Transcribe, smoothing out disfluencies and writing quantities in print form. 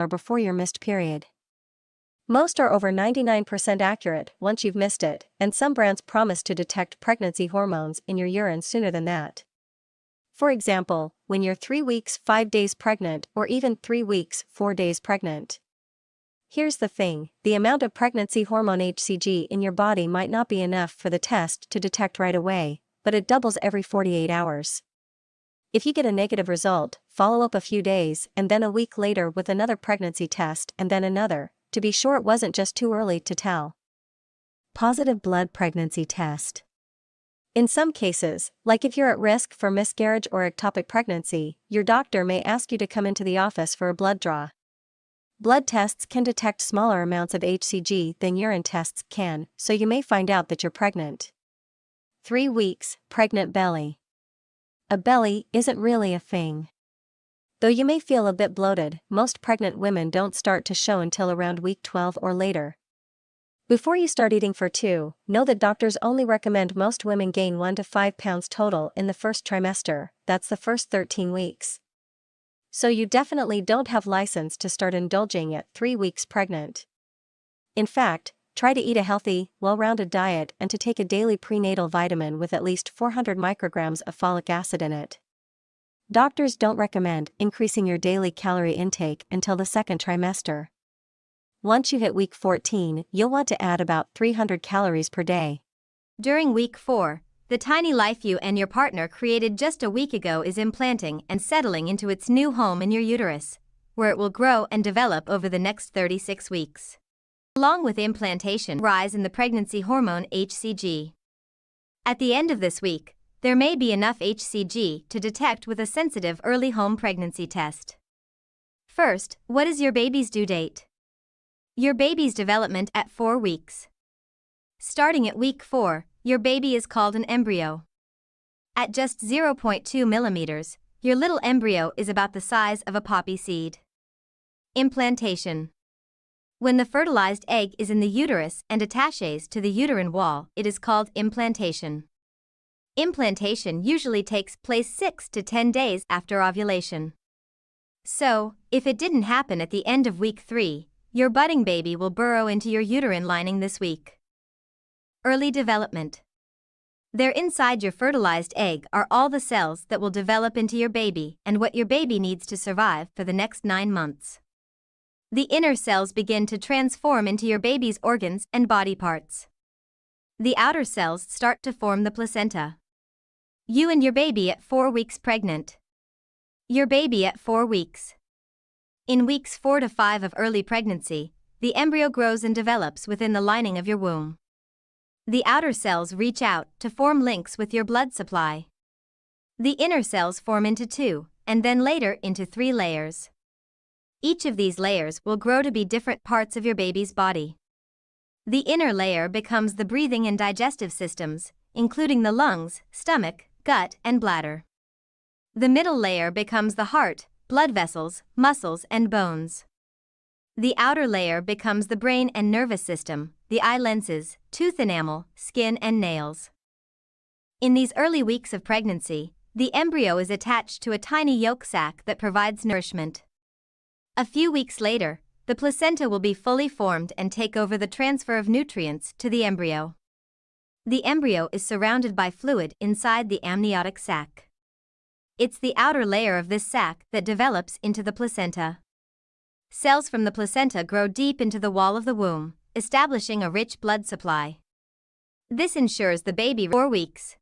or before your missed period. Most are over 99% accurate once you've missed it, and some brands promise to detect pregnancy hormones in your urine sooner than that. For example, when you're 3 weeks 5 days pregnant or even 3 weeks 4 days pregnant. Here's the thing, the amount of pregnancy hormone HCG in your body might not be enough for the test to detect right away, but it doubles every 48 hours. If you get a negative result, follow up a few days and then a week later with another pregnancy test and then another, to be sure it wasn't just too early to tell. Positive blood pregnancy test. In some cases, like if you're at risk for miscarriage or ectopic pregnancy, your doctor may ask you to come into the office for a blood draw. Blood tests can detect smaller amounts of HCG than urine tests can, so you may find out that you're pregnant. 3 weeks, pregnant belly. A belly isn't really a thing. Though you may feel a bit bloated, most pregnant women don't start to show until around week 12 or later. Before you start eating for 2, know that doctors only recommend most women gain 1 to 5 pounds total in the first trimester, that's the first 13 weeks. So you definitely don't have license to start indulging at 3 weeks pregnant. In fact, try to eat a healthy, well-rounded diet and to take a daily prenatal vitamin with at least 400 micrograms of folic acid in it. Doctors don't recommend increasing your daily calorie intake until the second trimester. Once you hit week 14, you'll want to add about 300 calories per day. During week 4, the tiny life you and your partner created just a week ago is implanting and settling into its new home in your uterus, where it will grow and develop over the next 36 weeks. Along with implantation, rise in the pregnancy hormone HCG. At the end of this week, there may be enough HCG to detect with a sensitive early home pregnancy test. First, what is your baby's due date? Your baby's development at 4 weeks. Starting at week 4, your baby is called an embryo. At just 0.2 millimeters, your little embryo is about the size of a poppy seed. Implantation. When the fertilized egg is in the uterus and attaches to the uterine wall, it is called implantation. Implantation usually takes place 6 to 10 days after ovulation. So, if it didn't happen at the end of week 3, your budding baby will burrow into your uterine lining this week. Early development. There inside your fertilized egg are all the cells that will develop into your baby and what your baby needs to survive for the next 9 months. The inner cells begin to transform into your baby's organs and body parts. The outer cells start to form the placenta. You and your baby at 4 weeks pregnant. Your baby at 4 weeks. In weeks 4 to 5 of early pregnancy, the embryo grows and develops within the lining of your womb. The outer cells reach out to form links with your blood supply. The inner cells form into 2, and then later into 3 layers. Each of these layers will grow to be different parts of your baby's body. The inner layer becomes the breathing and digestive systems, including the lungs, stomach, gut, and bladder. The middle layer becomes the heart, blood vessels, muscles, and bones. The outer layer becomes the brain and nervous system, the eye lenses, tooth enamel, skin, and nails. In these early weeks of pregnancy, the embryo is attached to a tiny yolk sac that provides nourishment. A few weeks later, the placenta will be fully formed and take over the transfer of nutrients to the embryo. The embryo is surrounded by fluid inside the amniotic sac. It's the outer layer of this sac that develops into the placenta. Cells from the placenta grow deep into the wall of the womb, establishing a rich blood supply. This ensures the baby 4 weeks.